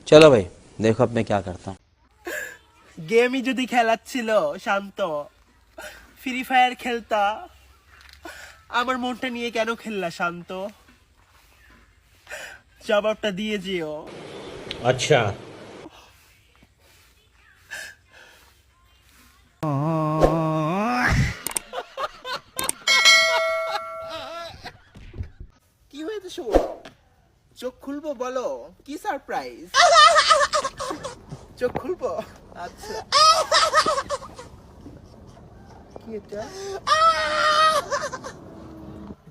चलो भाई देखो अब मैं क्या करता हूँ। গেমই যদি খেলার ছিল শান্ত, ফ্রি ফায়ার খেলতা। আমার মনটা নিয়ে কেন খেললা শান্ত? জবাবটা দিয়ে যেও। अच्छा। কি হয়েছে সৌরভ? চোখ খুলবো বলো, কি সারপ্রাইজ? চোখ খুলবো? আচ্ছা। কি এটা?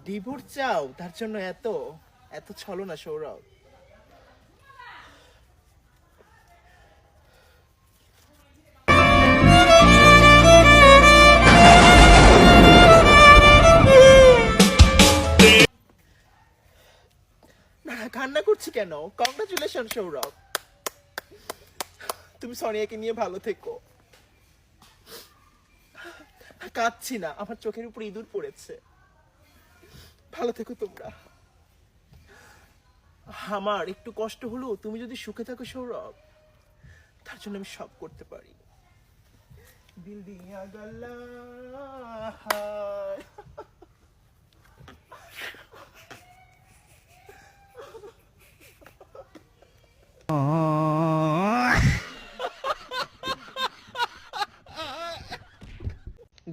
ডিভোর্স চাও? তার জন্য এত এত ছলনা সৌরভ? না কান্না করছি কেন? কংগ্রাচুলেশন সৌরভ, তুমি সোনিয়াকে নিয়ে ভালো থেকো। কাঁদছি না, আমার চোখের উপর ইঁদুর পড়েছে। ভালো থেকো তোমরা। আমার একটু কষ্ট হলো, তুমি যদি সুখে থাকো সৌরভ, তার জন্য আমি সব করতে পারি। দিল দিয়া গলা হায়।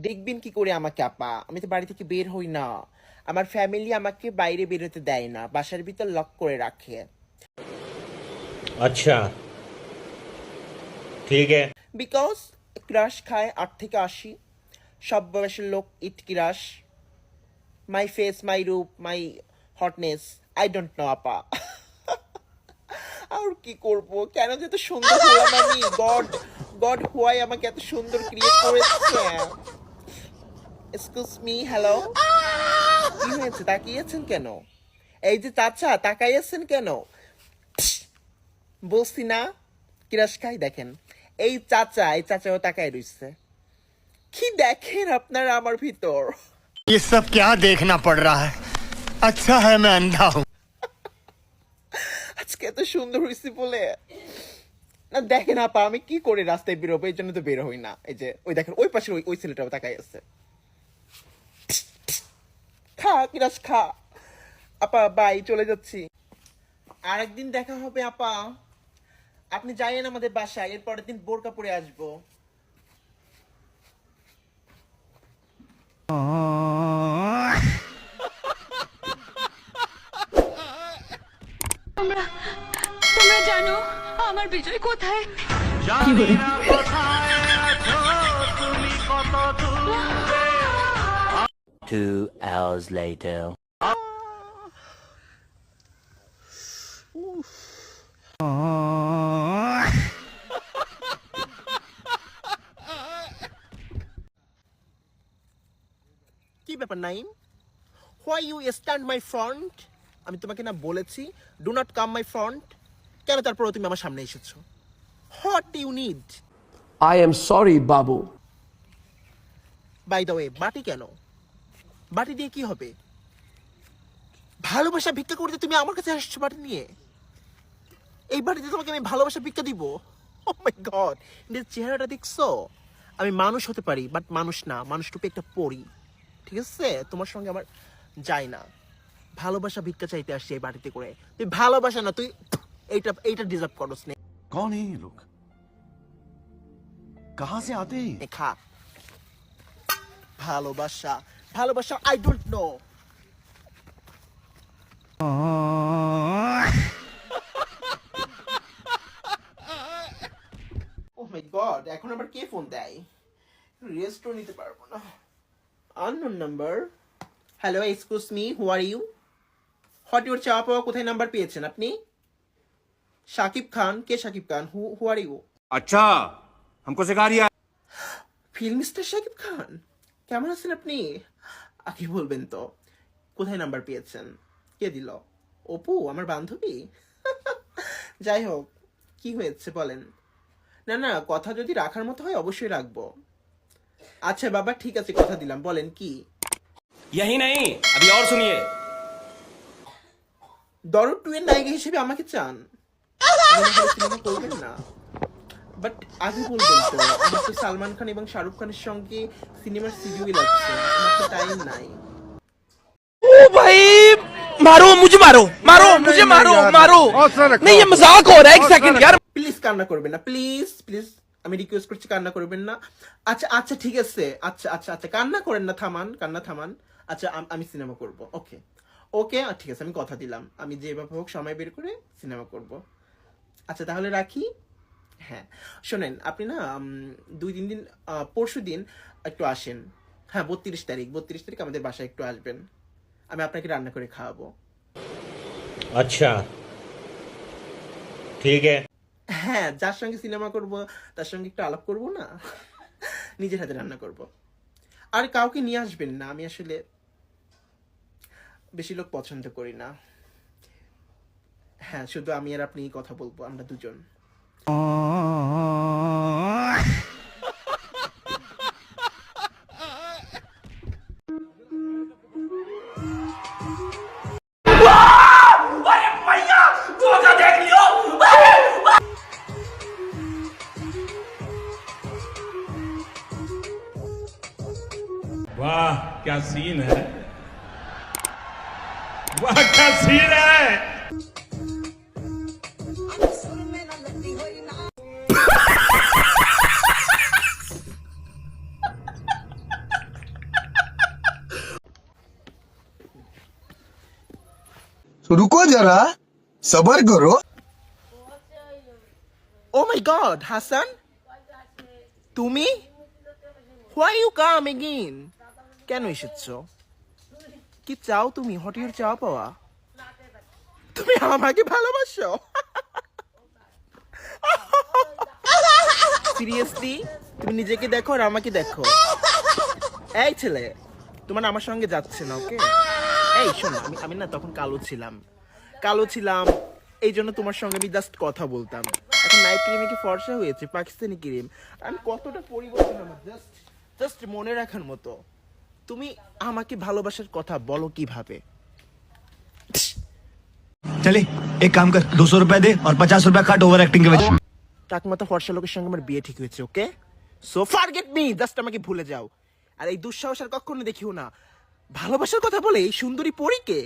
দেখবেন কি করে আমাকে আপা? আমি তো বাড়ি থেকে বের হই না। আমার ফ্যামিলি আমাকে বাইরে বের হতে দেয় না, বাসার ভিতর লক করে রাখে। अच्छा ठीक है। বিকজ ক্রাশ খায় 8 থেকে 80, সব বয়সের লোক ইট ক্রাশ। মাই ফেস, মাই রূপ, মাই হটনেস, আই ডোন্ট নো আপা। আর কি করব? কেন যে এত সুন্দর হলাম আমি? গড গড হোয়াই আমাকে এত সুন্দর ক্রিয়েট করেছে? Excuse me, hello. কি হয়েছে? তাকিয়েছেন কেন? এই যে চাচা, তাকাইয়েছেন কেন? বলছি না ক্রাশ খাই। দেখেন এই চাচাও তাকাই রইছে। কি দেখেন আপনারা আমার ভিতর? ये सब क्या देखना पड़ रहा है? अच्छा है मैं अंधा हूँ। আজকে এত সুন্দর হয়েছি বলে। না দেখেন আপা, আমি কি করে রাস্তায় বেরোবো? এই জন্য তো বের হই না। এই যে ওই দেখেন ওই পাশে ওই ছেলেটাও তাকাই আছে। খা কিরাস খা। আপা বাই, চলে যাচ্ছি। আরেকদিন দেখা হবে আপা। আপনি যাইয়েন আমাদের বাসায়, এর পরের দিন বোরকা পরে আসবো। তোমরা তোমরা জানো আমার বিজয় কোথায়? জানি না কোথায় আছো তুমি, কত দূরে। 2 hours later. কি ব্যাপার Naim? Why you stand my front? আমি তোমাকে না বলেছি do not come my front? কেন তারপরে তুমি আমার সামনে এসেছো? What do you need? I am sorry, Babu. By the way, বাটি কেন? বাটি দিয়ে কি হবে? ভালোবাসা ভিক্ষা করতে তুমি আমার কাছে আসছো বাটি নিয়ে? এই বাটিতে তোমাকে আমি ভালোবাসা ভিক্ষা দিব? ও মাই গড, এর চেহারাটা দেখছো? আমি মানুষ হতে পারি বাট মানুষ না, মানুষ রূপে একটা পরী। ঠিক আছে, তোমার সঙ্গে আমার যায় না। ভালোবাসা ভিক্ষা চাইতে আসছি এই বাড়িতে করে। তুই ভালোবাসা না, তুই এইটা এইটা ডিজার্ভ করস নে। कौन है ये लोग? कहाँ से आते हैं? খা। ভালোবাসা ভালোবাসা I don't know. Oh my God, এখন আবার কে ফোন দেয়? রেস্টও নিতে পারবো না। Unknown number. Hello, excuse me, who are you? What your চাওয়া পাওয়া, কোথায় নাম্বার পেয়েছেন আপনি? শাকিব খান? কে Shakib Khan? Who are you? अच्छा, हमको सिखा रिया। ফিল্ম স্টার শাকিব খান, কেমন আছেন আপনি? আগে বলবেন তো কোথায় নাম্বার পেয়েছেন? কে দিল? অপু, আমার বান্ধবী? যাই হোক, কি হয়েছে বলেন। না না, কথা যদি রাখার মতো হয় অবশ্যই রাখবো। আচ্ছা বাবা, ঠিক আছে, কথা দিলাম। বলেন কি? यही नहीं, अभी और सुनिए। দরদ 2 এর নায়িকা হিসেবে আমাকে চান? সিনেমা করবেন না, বাট আগে বলবেন তো। আমার তো সালমান খান এবং শাহরুখ খানের সঙ্গে সিনেমার সিডিউল আছে, আমার তো টাইম নাই। भाई मारो मुझे, मारो मारो मुझे, मारो मारो नहीं, ये मजाक हो रहा है। एक सेकंड यार। প্লিজ কান্না করবেন না, প্লিজ প্লিজ, আমি রিকোয়েস্ট করছি কান্না করবেন না। আচ্ছা আচ্ছা ঠিক আছে, আচ্ছা আচ্ছা আচ্ছা কান্না করেন না, থামান, কান্না থামান। আচ্ছা আমি সিনেমা করব, ওকে ওকে ঠিক আছে, আমি কথা দিলাম আমি যেভাবে হোক সময় বের করে সিনেমা করব। আচ্ছা তাহলে রাখি। হ্যাঁ শোনেন, আপনি না 2-3 দিন, পরশু দিন একটু আসেন। হ্যাঁ 32 তারিখ আমাদের বাসায় একটু আসবেন, আমি আপনাকে রান্না করে খাওয়াবো। अच्छा ठीक है। হ্যাঁ যার সঙ্গে সিনেমা করব তার সঙ্গে একটু আলাপ করব না, নিজের হাতে রান্না করব। আর কাউকে নিয়ে আসবেন না, আমি আসলে বেশি লোক পছন্দ করি না। হ্যাঁ শুধু আমি আর আপনি কথা বলবো, আমরা দুজন। वाह क्या सीन है, वाह क्या सीन है। तो रुको जरा, सबर करो। ও মাই গড হাসান, তুমি? Why you come again? কেন এসেছো? কি চাও তুমি? হোয়াট ইউর চাওয়া পাওয়া? তুমি আমাকে ভালোবাসো? সিরিয়াসলি? তুমি নিজেকে দেখো আর আমাকে দেখো। এই ছেলে, তোমার আমার সঙ্গে যাচ্ছে না, ওকে? এই শোনো, আমি না তখন কালো ছিলাম, এই জন্য তোমার সঙ্গে আমি জাস্ট কথা বলতাম। এখন নাইট ক্রিমে কি ফর্সা হয়েছে, পাকিস্তানি ক্রিম। আমি কতটা পরিবর্তন আমার জাস্ট মনে রাখার মতো। তুমি আমাকে ভালোবাসার কথা বলো কিভাবে? चले एक काम कर, 200 रुपए दे और 50 रुपए काट ओवर एक्टिंग के वजह। টাকমাতা ফর্সা লোকের সঙ্গে আমার বিয়ে ঠিক হয়েছে, ওকে? সো ফরগেট মি, জাস্ট আমাকে ভুলে যাও। আর এই দুঃসাহস আর কখনো দেখিও না। ভালোবাসার কথা বলে এই সুন্দরী পরীকে